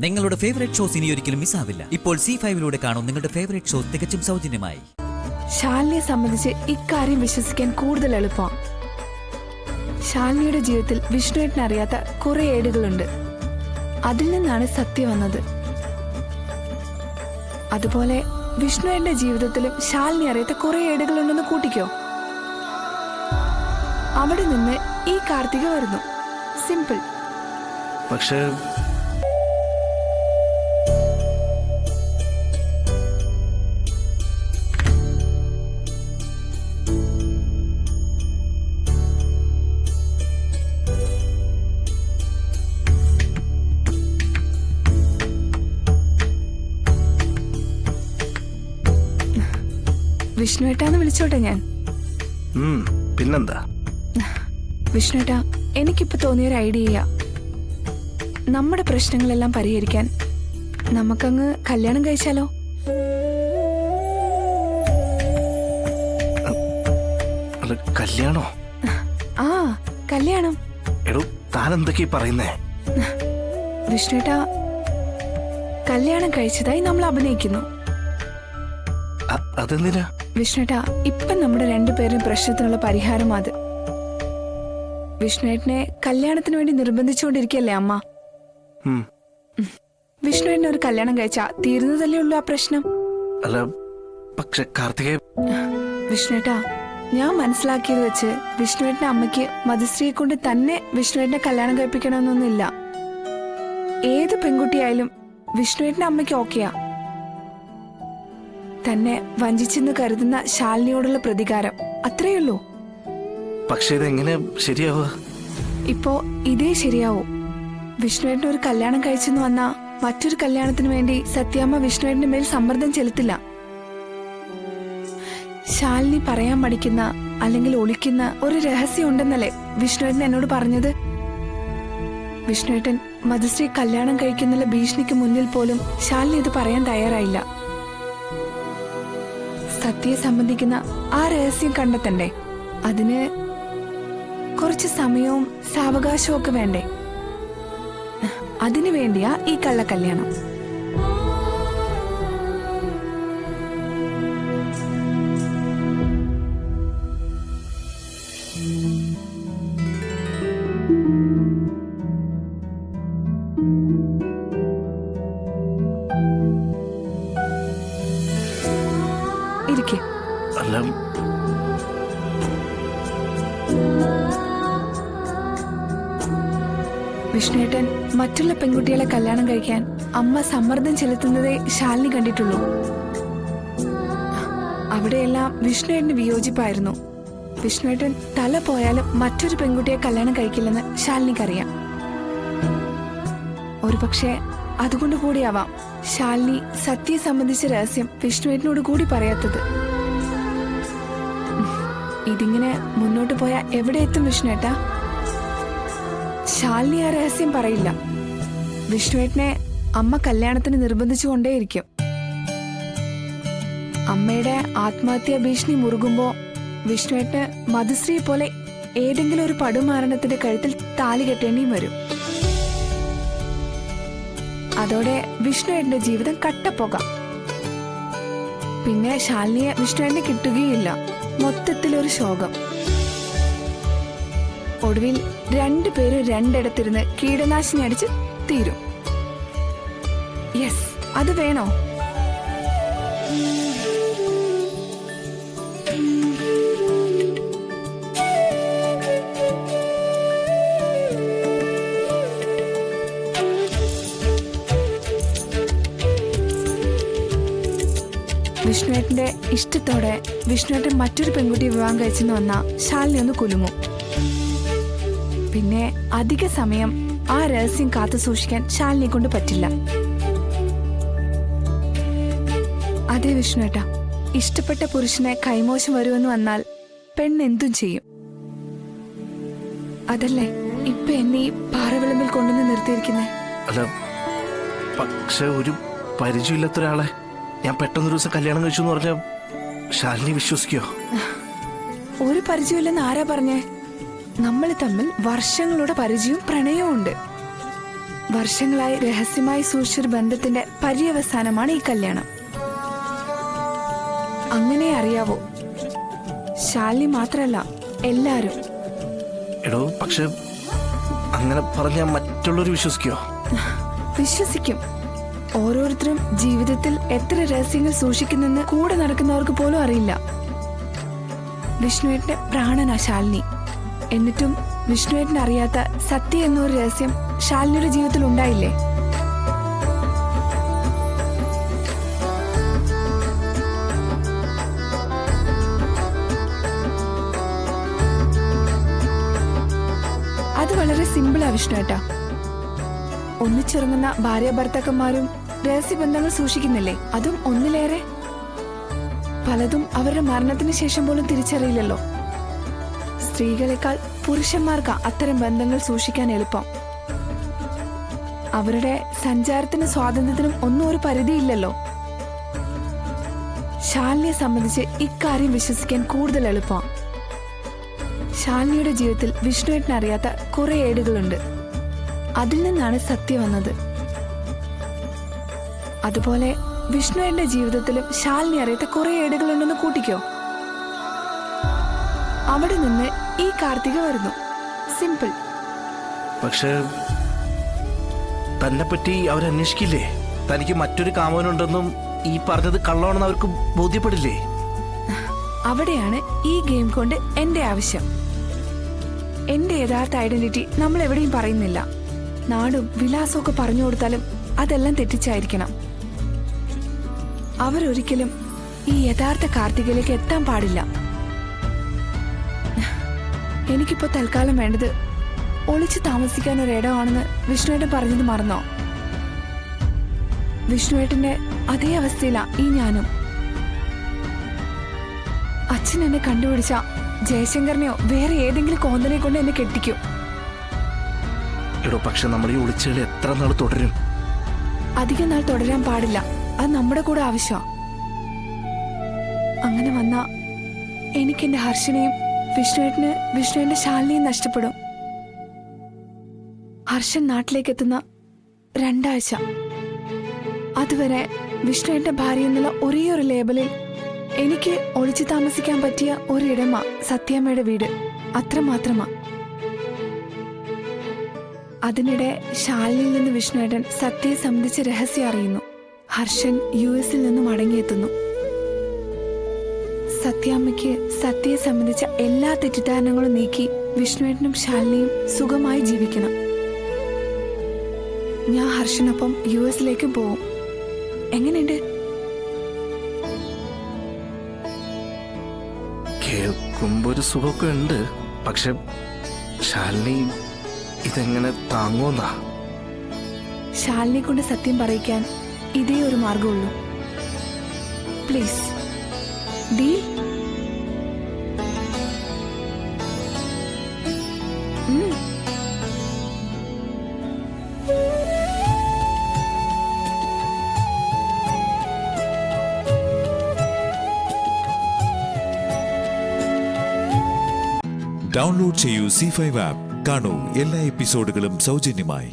നിങ്ങളുടെ favourite shows ഇനി ഒരിക്കലും മിസ്സാവില്ല. ഇപ്പോൾ C5 കാണും നിങ്ങളുടെ ഫേവറേറ്റ് ഷോസ് തികച്ചും സൗജന്യമായി. ശാലിനിയെ സംബന്ധിച്ച് ഇക്കാര്യം വിശ്വസിക്കാൻ കൂടുതൽ എളുപ്പമാണ്. ശാലിനിയുടെ ജീവിതത്തിൽ വിഷ്ണുവേട്ടൻ അറിയാത്ത കുറെ ഏടുകളുണ്ട്. അതിൽ നിന്നാണ് സത്യം വന്നത്. അതുപോലെ വിഷ്ണുവേട്ടന്റെ ജീവിതത്തിലും ശാലിനി അറിയാത്ത കുറെ ഏടുകളുണ്ടെന്ന് കൂട്ടിക്കോ. അവിടെ നിന്ന് ഈ കാർത്തിക വരുന്നു. സിമ്പിൾ. പക്ഷേ വിഷ്ണുവേട്ടാന്ന് വിളിച്ചോട്ടെ ഞാൻ? പിന്നെന്താ? വിഷ്ണുവേട്ടാ, എനിക്കിപ്പോ തോന്നിയൊരു ഐഡിയ. നമ്മുടെ പ്രശ്നങ്ങളെല്ലാം പരിഹരിക്കാൻ നമുക്കങ്ങ് കല്യാണം കഴിച്ചാലോ? കല്യാണോ? ആ, കല്യാണം. എടോ, താൻ എന്തൊക്കെയാ പറയുന്നേ? വിഷ്ണുവേട്ടാ, കല്യാണം കഴിച്ചതായി നമ്മൾ അഭിനയിക്കുന്നു. അതെന്തിനാ? വിഷ്ണുവേട്ടാ, ഇപ്പൊ നമ്മുടെ രണ്ടുപേരും പ്രശ്നത്തിനുള്ള പരിഹാരം അത്. വിഷ്ണുവേട്ടനെ കല്യാണത്തിന് വേണ്ടി നിർബന്ധിച്ചുകൊണ്ടിരിക്കല്ലേ അമ്മ? വിഷ്ണുവേട്ടനെ ഒരു കല്യാണം കഴിച്ചാ തീരുന്നതല്ലേ ഉള്ളൂ ആ പ്രശ്നം. അല്ല, പക്ഷെ കാർത്തികേ, വിഷ്ണുവേട്ടാ, ഞാൻ മനസ്സിലാക്കിയത് വെച്ച് വിഷ്ണുവേട്ടന്റെ അമ്മയ്ക്ക് മധുശ്രീയെ കൊണ്ട് തന്നെ വിഷ്ണുവേട്ടനെ കല്യാണം കഴിപ്പിക്കണമെന്നൊന്നുമില്ല. ഏത് പെൺകുട്ടിയായാലും വിഷ്ണുവേട്ടന്റെ അമ്മയ്ക്ക് ഓക്കെയാ. തന്നെ വഞ്ചിച്ചെന്ന് കരുതുന്ന ശാലിനിയോടുള്ള പ്രതികാരം അത്രയുള്ളൂ. പക്ഷെ ഇതെങ്ങനെ ശരിയാവുക? ഇപ്പോ ഇതേ ശരിയാവൂ. വിഷ്ണുവേട്ടൻ ഒരു കല്യാണം കഴിച്ചെന്ന് വന്നാ മറ്റൊരു കല്യാണത്തിന് വേണ്ടി സത്യാമ്മ വിഷ്ണുവേട്ടന്റെ മേൽ സമ്മർദ്ദം ചെലുത്തില്ല. ശാലിനി പറയാൻ മടിക്കുന്ന അല്ലെങ്കിൽ ഒളിക്കുന്ന ഒരു രഹസ്യം ഉണ്ടെന്നല്ലേ വിഷ്ണുവേട്ടൻ എന്നോട് പറഞ്ഞത്? വിഷ്ണുവേട്ടൻ മധുശ്രീ കല്യാണം കഴിക്കുന്നുള്ള ഭീഷണിക്ക് മുന്നിൽ പോലും ശാലിനി ഇത് പറയാൻ തയ്യാറായില്ല. സത്യയെ സംബന്ധിക്കുന്ന ആ രഹസ്യം കണ്ടെത്തണ്ടേ? അതിന് കുറച്ച് സമയവും സാവകാശവും ഒക്കെ വേണ്ടേ? അതിനു വേണ്ടിയാ ഈ കള്ളക്കല്യാണം. ഇരിക്കെ. അല്ല, വിഷ്ണുവേട്ടൻ മറ്റുള്ള പെൺകുട്ടികളെ കല്യാണം കഴിക്കാൻ അമ്മ സമ്മർദ്ദം ചെലുത്തുന്നതേ ശാലിനി കണ്ടിട്ടുള്ളൂ. അവിടെയെല്ലാം വിഷ്ണുവേട്ടന് വിയോജിപ്പായിരുന്നു. വിഷ്ണുവേട്ടൻ തല പോയാലും മറ്റൊരു പെൺകുട്ടിയെ കല്യാണം കഴിക്കില്ലെന്ന് ശാലിനിക്കറിയാം. ഒരുപക്ഷെ അതുകൊണ്ട് കൂടിയാവാം ശാലിനി സത്യയെ സംബന്ധിച്ച രഹസ്യം വിഷ്ണുവേട്ടനോട് കൂടി പറയാത്തത്. ഇതിങ്ങനെ മുന്നോട്ട് പോയാ എവിടെ എത്തും വിഷ്ണുവേട്ടാ? ശാലിനി ആ രഹസ്യം പറയില്ല. വിഷ്ണുവേട്ടനെ അമ്മ കല്യാണത്തിന് നിർബന്ധിച്ചുകൊണ്ടേയിരിക്കും. അമ്മയുടെ ആത്മഹത്യാ ഭീഷണി മുറുകുമ്പോ വിഷ്ണുവേട്ടന് മധുശ്രീ പോലെ ഏതെങ്കിലും ഒരു പടുമാരണത്തിന്റെ കഴുത്തിൽ താലി കെട്ടേണ്ടിയും വരും. അതോടെ വിഷ്ണുവേട്ടന്റെ ജീവിതം കട്ടപ്പോകാം. പിന്നെ ശാലിനിയെ വിഷ്ണുവേട്ടനെ കിട്ടുകയില്ല. മൊത്തത്തിലൊരു ശോകം. ഒടുവിൽ രണ്ടുപേരും രണ്ടിടത്തിരുന്ന് കീടനാശിനി അടിച്ച് തീരും. യെസ്, അത് വേണോ? വിഷ്ണുവേട്ടന്റെ ഇഷ്ടത്തോടെ വിഷ്ണുവേട്ടൻ മറ്റൊരു പെൺകുട്ടിയെ വിവാഹം കഴിച്ചെന്ന് വന്നാ ശാലിനി ഒന്ന് കുലുങ്ങും. പിന്നെ അധിക സമയം ആ രഹസ്യം കാത്തു സൂക്ഷിക്കാൻ ശാലിനിയെ കൊണ്ട് പറ്റില്ല. അതെ വിഷ്ണുവേട്ടാ, ഇഷ്ടപ്പെട്ട പുരുഷനെ കൈമോശം വരുമെന്ന് വന്നാൽ പെണ്ണെന്തും ചെയ്യും. അതല്ലേ ഇപ്പൊ എന്നെ ഈ പാറവിളമ്പിൽ കൊണ്ടുവന്ന് നിർത്തിയിരിക്കുന്നേ? അല്ല, പക്ഷെ ഒരു പരിചയമില്ലാത്ത ഒരാളെ ഞാൻ പെട്ടെന്നൊരു ദിവസം കല്യാണം കഴിച്ചു എന്ന് പറഞ്ഞ ശാലിനി വിശ്വസിക്കോ? ഒരു പരിചയമില്ലെന്ന് ആരാ പറഞ്ഞേ? നമ്മൾ തമ്മിൽ വർഷങ്ങളുടെ പരിചയവും പ്രണയവും ഉണ്ട്. വർഷങ്ങളായി രഹസ്യമായി സൂക്ഷിച്ചൊരു ബന്ധത്തിന്റെ പര്യവസാനമാണ് ഈ കല്യാണം. അങ്ങനെ അറിയാവോ, ശാലിനി മാത്രല്ല എല്ലാരും. എടോ, പക്ഷെ അങ്ങനെ പറഞ്ഞാൽ മറ്റുള്ളവർ വിശ്വസിക്കോ? വിശ്വസിക്കും. ഓരോരുത്തരും ജീവിതത്തിൽ എത്ര രഹസ്യങ്ങൾ സൂക്ഷിക്കുന്നെന്ന് കൂടെ നടക്കുന്നവർക്ക് പോലും അറിയില്ല. വിഷ്ണുവേട്ടന്റെ പ്രാണനാ ശാലിനി. എന്നിട്ടും വിഷ്ണുവേട്ടൻ അറിയാത്ത സത്യ എന്നൊരു രഹസ്യം ശാലിനിയുടെ ജീവിതത്തിൽ ഉണ്ടായില്ലേ? അത് വളരെ സിമ്പിളാ വിഷ്ണുവേട്ടാ. ഒന്നിച്ചിറങ്ങുന്ന ഭാര്യ ഭർത്താക്കന്മാരും രഹസ്യബന്ധങ്ങൾ സൂക്ഷിക്കുന്നില്ലേ? അതും ഒന്നിലേറെ. പലതും അവരുടെ മരണത്തിന് ശേഷം പോലും തിരിച്ചറിയില്ലല്ലോ. സ്ത്രീകളെക്കാൾ പുരുഷന്മാർക്ക് അത്തരം ബന്ധങ്ങൾ സൂക്ഷിക്കാൻ എളുപ്പം. അവരുടെ സഞ്ചാരത്തിനും സ്വാതന്ത്ര്യത്തിനും ഒന്നും ഒരു പരിധിയില്ലല്ലോ. ശാലിനിയെ സംബന്ധിച്ച് ഇക്കാര്യം വിശ്വസിക്കാൻ കൂടുതൽ എളുപ്പം. ശാലിനിയുടെ ജീവിതത്തിൽ വിഷ്ണുവേട്ടൻ അറിയാത്ത കുറെ ഏടുകളുണ്ട്. അതിൽ നിന്നാണ് സത്യം വന്നത്. അതുപോലെ വിഷ്ണുവേട്ടന്റെ ജീവിതത്തിലും ശാലിനി അറിയാത്ത കുറെ ഏടുകളുണ്ടെന്ന് കൂട്ടിക്കോ. അവിടെ നിന്ന് ഈ കാർത്തിക വരുന്നു. സിമ്പിൾ. പക്ഷെ തന്നെ പറ്റി അവരന്വേഷിക്കില്ലേ? തനിക്ക് മറ്റൊരു കാമവനുണ്ടെന്നും ഈ പറഞ്ഞത് കള്ളമാണെന്ന് അവർക്ക് ബോധ്യപ്പെടില്ലേ? അവിടെയാണ് ഈ ഗെയിം കൊണ്ട് എന്റെ ആവശ്യം. എന്റെ യഥാർത്ഥ ഐഡന്റിറ്റി നമ്മൾ എവിടെയും പറയുന്നില്ല. നാടും വിലാസവും ഒക്കെ പറഞ്ഞു കൊടുത്താലും അതെല്ലാം തെറ്റിച്ചായിരിക്കണം. അവരൊരിക്കലും ഈ യഥാർത്ഥ കാർത്തികയിലേക്ക് എത്താൻ പാടില്ല. എനിക്കിപ്പോ തൽക്കാലം വേണ്ടത് ഒളിച്ചു താമസിക്കാൻ ഒരിടമാണെന്ന് വിഷ്ണുവേട്ടൻ പറഞ്ഞത് മറന്നോ? വിഷ്ണുവേട്ടന്റെ അതേ അവസ്ഥയിലാ ഈ ഞാനും. അച്ഛൻ എന്നെ കണ്ടുപിടിച്ച ജയശങ്കറിനെയോ വേറെ ഏതെങ്കിലും കോന്തനെ കൊണ്ട് എന്നെ കെട്ടിക്കും. എടോ, പക്ഷെ നമ്മൾ ഈ ഒളിച്ചുകളി എത്ര നാൾ തുടരും? അധികം നാൾ തുടരാൻ പാടില്ല. അത് നമ്മുടെ കൂടെ ആവശ്യമാണ്. അങ്ങനെ വന്നാ എനിക്കെന്റെ ഹർഷനെയും വിഷ്ണുവേട്ടന്റെ ശാലിനിയും നഷ്ടപ്പെടും. ഹർഷൻ നാട്ടിലേക്ക് എത്തുന്ന 2 ആഴ്ച. അതുവരെ വിഷ്ണുവേട്ടന്റെ ഭാര്യ എന്നുള്ള ഒരേ ഒരു ലേബലിൽ എനിക്ക് ഒളിച്ചു താമസിക്കാൻ പറ്റിയ ഒരിടമാ സത്യാമ്മയുടെ വീട്. അത്രമാത്രമാ. അതിനിടെ ശാലിനിയിൽ നിന്ന് വിഷ്ണുവേട്ടൻ സത്യയെ സംബന്ധിച്ച് രഹസ്യം അറിയുന്നു. ഹർഷൻ US-ൽ നിന്ന് മടങ്ങിയെത്തുന്നു. സത്യാമ്മയ്ക്ക് സത്യയെ സംബന്ധിച്ച എല്ലാ തെറ്റിദ്ധാരണകളും നീക്കി വിഷ്ണുവേട്ടനും ശാലിനിയും സുഖമായി ജീവിക്കണം. ഞാൻ ഹർഷനൊപ്പം US-ലേക്കും പോവും. എങ്ങനെയുണ്ട്? കേൾക്കുമ്പോ ഒരു സുഖമൊക്കെ ഉണ്ട്. പക്ഷെ ശാലിനി ഇതെങ്ങനെ താങ്ങുമെന്നാ? ശാലിനെ കൊണ്ട് സത്യം പറയിക്കാൻ ഇതേ ഒരു മാർഗമുള്ളൂ. Please deal. ഡൗൺലോഡ് ചെയ്യൂ C5 ആപ്പ്. കാണൂ എല്ലാ എപ്പിസോഡുകളും സൗജന്യമായി.